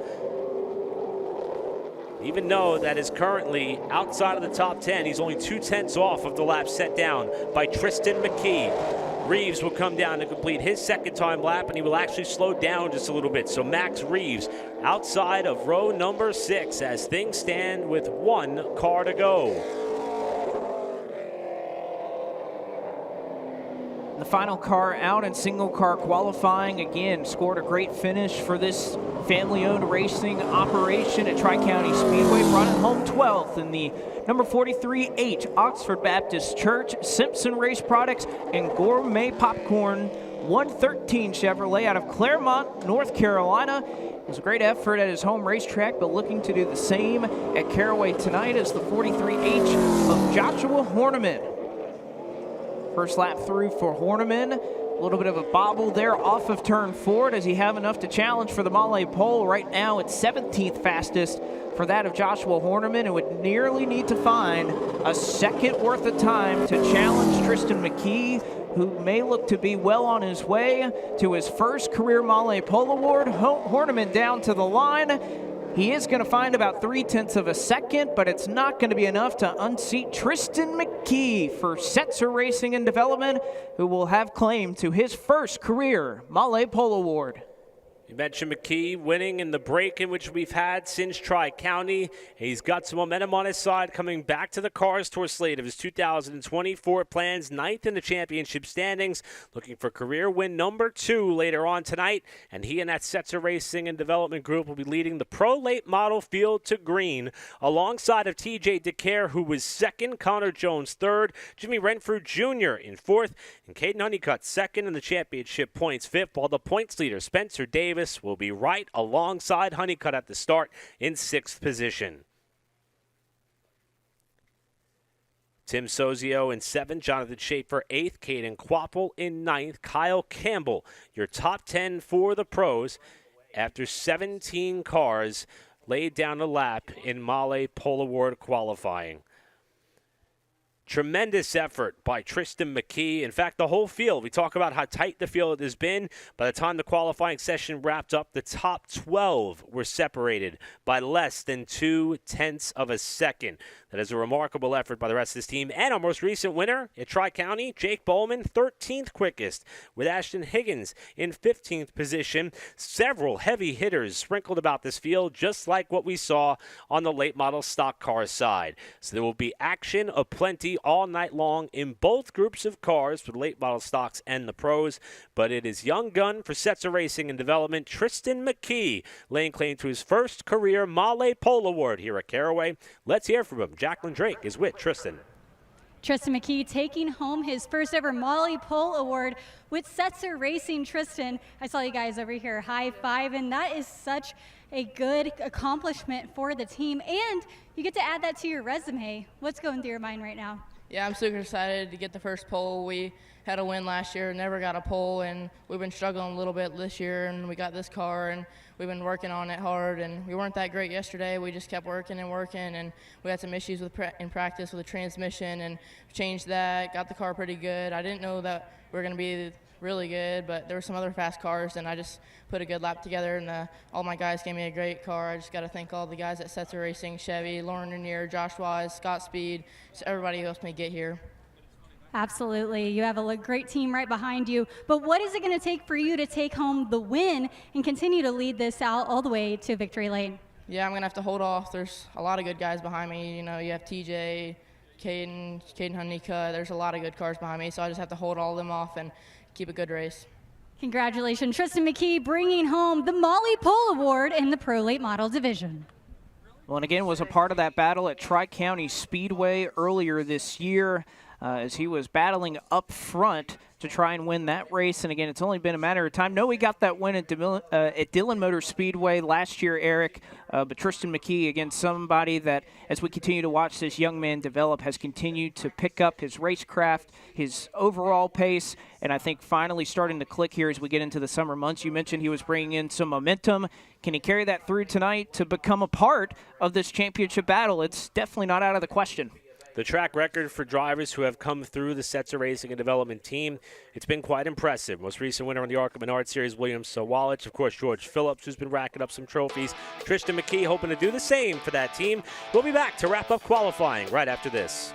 Even though that is currently outside of the top 10, he's only 0.2 off of the lap set down by Tristan Mckee. Reeves will come down to complete his 2nd time lap, and he will actually slow down just a little bit. So Max Reeves outside of row number 6 as things stand with 1 car to go. The final car out in single car qualifying, again, scored a great finish for this family-owned racing operation at Tri-County Speedway, brought it home 12th in the number 43H Oxford Baptist Church, Simpson Race Products, and Gourmet Popcorn 113 Chevrolet out of Claremont, North Carolina. It was a great effort at his home racetrack, but looking to do the same at Caraway tonight as the 43H of Joshua Horniman. First lap through for Horniman. A little bit of a bobble there off of turn 4. Does he have enough to challenge for the Male pole? Right now it's 17th fastest for that of Joshua Horniman, and would nearly need to find a second worth of time to challenge Tristan Mckee, who may look to be well on his way to his first career Male pole award. Horniman down to the line. He is going to find about 0.3 of a second, but it's not going to be enough to unseat Tristan Mckee for Setzer Racing and Development, who will have claim to his first career Male pole award. You mentioned Mckee winning in the break in which we've had since Tri-County. He's got some momentum on his side coming back to the Cars Tour slate of his 2024 plans, 9th in the championship standings, looking for career win number 2 later on tonight. And he and that Setzer Racing and Development group will be leading the Pro Late Model field to green alongside of TJ DeCare, who was 2nd, Connor Jones 3rd, Jimmy Renfrew Jr. in 4th, and Caden Honeycutt 2nd in the championship points 5th, while the points leader Spencer Davis will be right alongside Honeycutt at the start in 6th position. Tim Sozio in 7th, Jonathan Schaefer 8th, Caden Quapple in 9th, Kyle Campbell, your top 10 for the pros after 17 cars laid down a lap in Male Pole Award qualifying. Tremendous effort by Tristan Mckee. In fact, the whole field, we talk about how tight the field has been. By the time the qualifying session wrapped up, the top 12 were separated by less than 0.2 of a second. That is a remarkable effort by the rest of this team. And our most recent winner at Tri-County, Jake Bowman, 13th quickest, with Ashton Higgins in 15th position. Several heavy hitters sprinkled about this field, just like what we saw on the late model stock car side. So there will be action aplenty all night long in both groups of cars for the late model stocks and the pros. But it is young gun for Setzer Racing and Development, Tristan Mckee, laying claim to his first career Male Pole Award here at Caraway. Let's hear from him. Jacqueline Drake is with Tristan. Tristan Mckee taking home his first ever Male Pole Award with Setzer Racing. Tristan, I saw you guys over here high five, and that is such a good accomplishment for the team, and you get to add that to your resume. What's going through your mind right now? Yeah, I'm super excited to get the first pole. We had a win last year, never got a pole, and we've been struggling a little bit this year, and we got this car, and we've been working on it hard, and we weren't that great yesterday. We just kept working and working, and we had some issues in practice with the transmission, and changed that, got the car pretty good. I didn't know that we were going to be really good, but there were some other fast cars, and I just put a good lap together, and all my guys gave me a great car. I just got to thank all the guys at Setzer Racing, Chevy, Lauren Renier, Josh Wise, Scott Speed, just everybody who helped me get here. Absolutely. You have a great team right behind you. But what is it going to take for you to take home the win and continue to lead this out all the way to victory lane? Yeah, I'm going to have to hold off. There's a lot of good guys behind me. You know, you have TJ, Caden Hunika. There's a lot of good cars behind me, so I just have to hold all of them off and keep a good race. Congratulations, Tristan Mckee, bringing home the Molly Pole Award in the Pro Late Model Division. Well, and again, was a part of that battle at Tri-County Speedway earlier this year as he was battling up front to try and win that race. And again, it's only been a matter of time. No, we got that win at Dillon Motor Speedway last year, Eric. But Tristan Mckee, again, somebody that, as we continue to watch this young man develop, has continued to pick up his racecraft, his overall pace, and I think finally starting to click here as we get into the summer months. You mentioned he was bringing in some momentum. Can he carry that through tonight to become a part of this championship battle? It's definitely not out of the question. The track record for drivers who have come through the Setzer Racing and Development team, it's been quite impressive. Most recent winner on the ARCA Menard Series, William Sawalich. Of course, George Phillips, who's been racking up some trophies. Tristan Mckee hoping to do the same for that team. We'll be back to wrap up qualifying right after this.